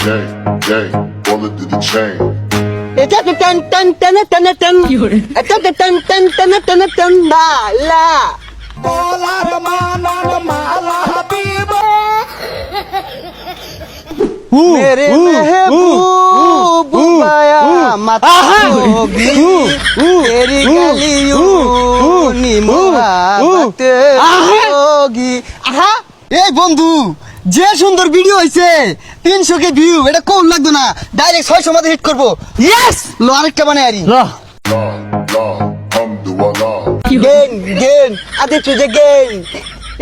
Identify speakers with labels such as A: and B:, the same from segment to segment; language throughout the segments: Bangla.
A: Gang, bullet to the chain.
B: এটা তো টান টান টান টান টান এটা তো টান টান টান টান টান বালা मेरे महबूब बाया मत होगी तेरी गलियों नी मोहब्बत होगी আহা এই বন্ধু যে সুন্দর ভিডিও হইছে 300 কে ভিউ এটা কোন লাগতো না ডাইরেক্ট 600 মধ্যে হিট করব ইয়েস লো আরেকটা বানাই আরি
A: La, hamdulillah.
B: গেন আদে তুই গেন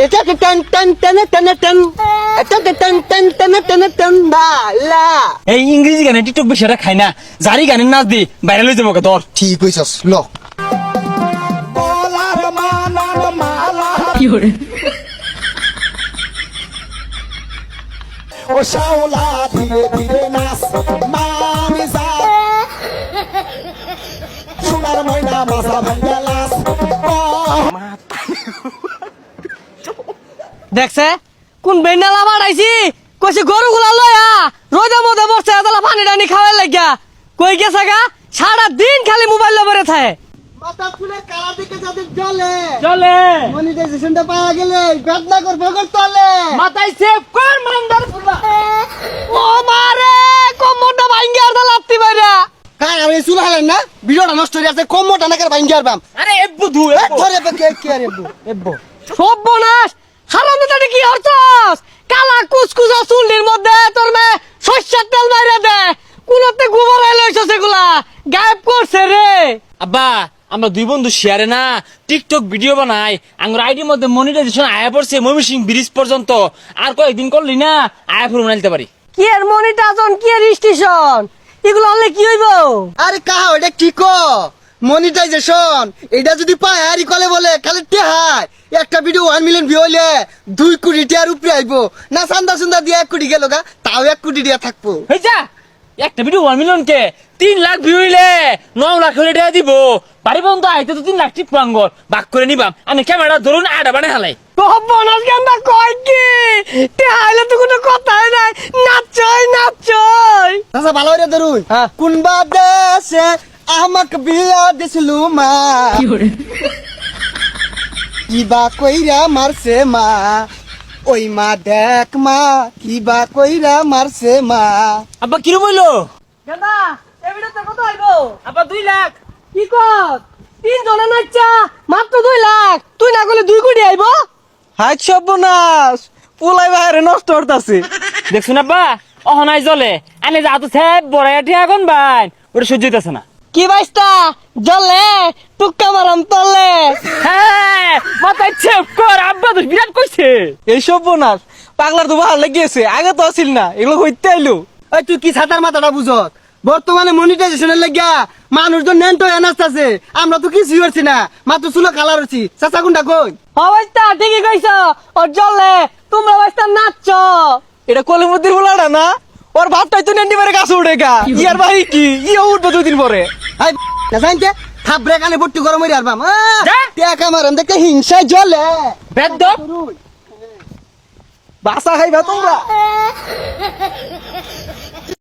B: এটা তো টান টান টান টান টান এটা তো টান টান টান টান টান বালা
C: এই ইংরেজি গানে টিকটক বেশি এটা খাই না জারি গানের নাচ দি ভাইরাল হয়ে যাবো তোর
B: ঠিক কইছস ল
D: ও শাওলা ধীরে ধীরে নাচ মামিজা সোনার ময়না মাথা ভাঙ্গা লাস
E: দেখছে কোন বেন্ডালা বাড়াইছি কইছে গরু গুলা লয়া রোদে মধ্যে বসে এতলা পানি টানি খাওয়াই লাগিয়া কই গেছে গা সারা দিন খালি মোবাইল লবরে থাকে
B: মাথা খুলে কালা দিকে যাদের জ্বলে
C: চলে
B: মনিটাইজেশনটা পাওয়া গেলে বেদনা করবে তলে
C: মাথায় সেভ কর মান্দার ফুলা
E: ও মারে কোমরটা ভাঙ্গি আর লাত্তি মাইরা
B: হ্যাঁ আমি চুল হালেন না ভিডিওটা নষ্ট হয়ে আছে কম মোটা নাকের ভাঙ্গি আরবাম
C: আরে এবু ধু
B: ধরে কে আরে এবো
E: সর্বনাশ হারাম দাদা কি হরছস কালা কুচকুচা চুলের মধ্যে তোর মে সরষের তেল মাইরা দে কোনতে গোবর আইলছস এগুলা গায়েব করছে রে
C: আব্বা আমরা দুই বন্ধু শেয়ারে না টিকটক ভিডিও বানাই আঙ্গুর আইডির মধ্যে মনিটাইজেশন আয়া পড়ছে ময়মনসিংহ ব্রিজ পর্যন্ত আর কয়েকদিন করলি না আয়া ফুল বানাইতে পারি
E: কি এর মনিটাইজেশন কি এর স্টেশন এগুলো হলে কি হইব
B: আরে কাহা ওটা কি ক মনিটাইজেশন এটা যদি পায় আরি কলে বলে খালি টেহাই একটা ভিডিও 1 মিলিয়ন ভিউ হইলে 2 কোটি টাকার উপরে আইবো না চান্দা সুন্দা দিয়ে 1 কোটি গেল গা তাও 1 কোটি দিয়া থাকবো
C: হইছা একটা ভিডিও 1 মিলিয়ন কে 3 লাখ ভিউ হইলে 9 লাখ হইলে টাকা দিব বাড়ি পর্যন্ত আইতে তো 3 লাখ টিপ পাঙ্গর ভাগ করে নিবাম আমি ক্যামেরা ধরুন আডা বানাই হালাই
E: সর্বনাশ গেন্দা কয় কি টেহাইলে তো কোনো কথাই নাই নাচই
B: আচ্ছা ভালো হইরে ধরুন
E: হ্যাঁ।
B: কোনবা দেশে আমাক বিয়া দিছিল মা কিবা কইরা মারছে মা ওই মা দেখ মা কিবা কইরা মারছে মা
C: আব্বা কিরম হইলো
E: গেন্দা এই ভিডিওতে কত আইব
C: আব্বা 2 লাখ
E: কি কর 3 জনে নাচা মাত্র 2 লাখ তুই না করলে 2 কোটি আইব
C: হাই সর্বনাশ পুলাই বাইরে নষ্ট হতাছে দেখছুন আব্বা অহনাই জলে আনে যা তো সেব বড়াইয়া ঠিয়া কোন ভাই ওটা সহ্য হইতাছে না
E: কি বাইস্তা জলে টুক্কা মারাম তলে
C: হ্যাঁ মাথায় সেভ কর আব্বা তো বিরাট কইছে
F: এই সর্বনাশ পাগলার তো ভালো লেগেছে আগে তো আসিল না এগুলো হইতে আইলো
B: ওই তুই কি ছাতার মাথাটা বুঝত বর্তমানে মনিটাইজেশনের লাগিয়া মানুষজন নেন্টো এনাস্ত আছে আমরা তো কিছুই করছি না মাত্র চুলো কালার হচ্ছি চাচা কোনটা কই
E: অবস্থা ঠিকই কইছ ও জলে তোমরা বাইস্তা নাচছ
F: এটা কলিমুদ্দির বলাটা না ওর ভাতটাই তো নেন্ডি মারে কাছে উঠে গা ইয়ার ভাই কি ইয়ে উঠবে 2 দিন পরে
B: হাই না জানতে থাবরে কানে ভর্তি গরম হইরে আরবাম
C: যা।
B: টেকা মারাম দেখতে হিংসা জ্বলে
C: বেদ
F: বাসা খাইবা তোমরা